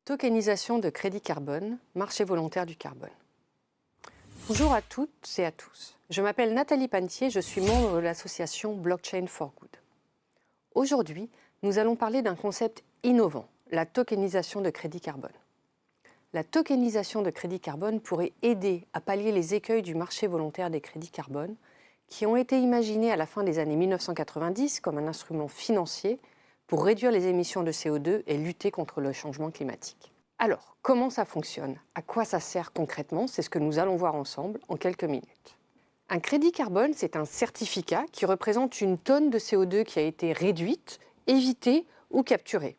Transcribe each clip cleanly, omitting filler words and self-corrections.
Tokenisation de crédit carbone, marché volontaire du carbone. Bonjour à toutes et à tous. Je m'appelle Nathalie Pantier, je suis membre de l'association Blockchain for Good. Aujourd'hui, nous allons parler d'un concept innovant, la tokenisation de crédit carbone. La tokenisation de crédit carbone pourrait aider à pallier les écueils du marché volontaire des crédits carbone qui ont été imaginés à la fin des années 1990 comme un instrument financier pour réduire les émissions de CO2 et lutter contre le changement climatique. Alors, comment ça fonctionne? À quoi ça sert concrètement? C'est ce que nous allons voir ensemble en quelques minutes. Un crédit carbone, c'est un certificat qui représente une tonne de CO2 qui a été réduite, évitée ou capturée.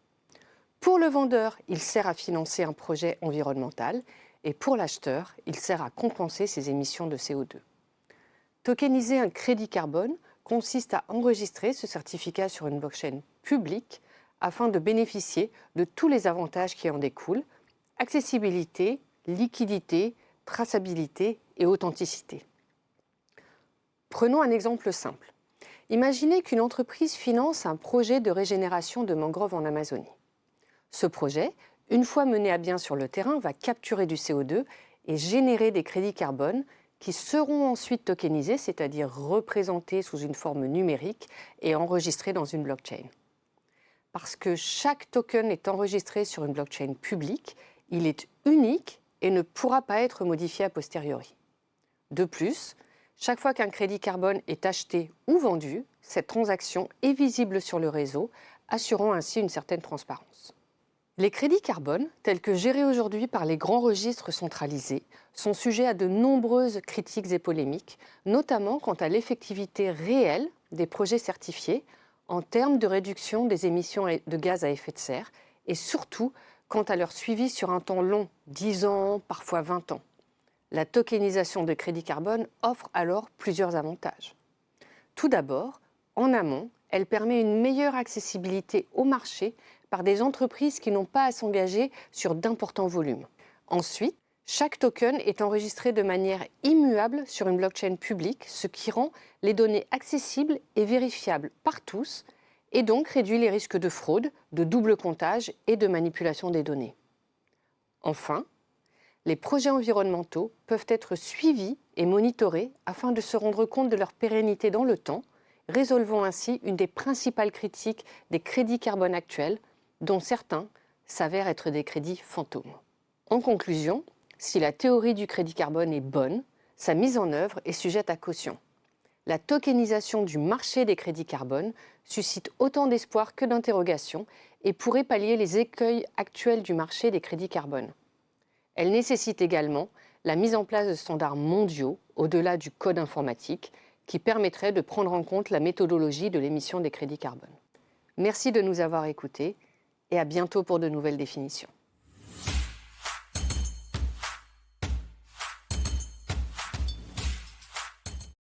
Pour le vendeur, il sert à financer un projet environnemental et pour l'acheteur, il sert à compenser ses émissions de CO2. Tokeniser un crédit carbone consiste à enregistrer ce certificat sur une blockchain publique afin de bénéficier de tous les avantages qui en découlent: accessibilité, liquidité, traçabilité et authenticité. Prenons un exemple simple. Imaginez qu'une entreprise finance un projet de régénération de mangroves en Amazonie. Ce projet, une fois mené à bien sur le terrain, va capturer du CO2 et générer des crédits carbone qui seront ensuite tokenisés, c'est-à-dire représentés sous une forme numérique et enregistrés dans une blockchain. Parce que chaque token est enregistré sur une blockchain publique, il est unique et ne pourra pas être modifié a posteriori. De plus, chaque fois qu'un crédit carbone est acheté ou vendu, cette transaction est visible sur le réseau, assurant ainsi une certaine transparence. Les crédits carbone, tels que gérés aujourd'hui par les grands registres centralisés, sont sujets à de nombreuses critiques et polémiques, notamment quant à l'effectivité réelle des projets certifiés en termes de réduction des émissions de gaz à effet de serre et surtout quant à leur suivi sur un temps long, 10 ans, parfois 20 ans. La tokenisation de crédit carbone offre alors plusieurs avantages. Tout d'abord, en amont, elle permet une meilleure accessibilité au marché par des entreprises qui n'ont pas à s'engager sur d'importants volumes. Ensuite, chaque token est enregistré de manière immuable sur une blockchain publique, ce qui rend les données accessibles et vérifiables par tous, et donc réduit les risques de fraude, de double comptage et de manipulation des données. Enfin, les projets environnementaux peuvent être suivis et monitorés afin de se rendre compte de leur pérennité dans le temps, résolvant ainsi une des principales critiques des crédits carbone actuels, dont certains s'avèrent être des crédits fantômes. En conclusion, si la théorie du crédit carbone est bonne, sa mise en œuvre est sujette à caution. La tokenisation du marché des crédits carbone suscite autant d'espoir que d'interrogations et pourrait pallier les écueils actuels du marché des crédits carbone. Elle nécessite également la mise en place de standards mondiaux, au-delà du code informatique, qui permettraient de prendre en compte la méthodologie de l'émission des crédits carbone. Merci de nous avoir écoutés et à bientôt pour de nouvelles définitions.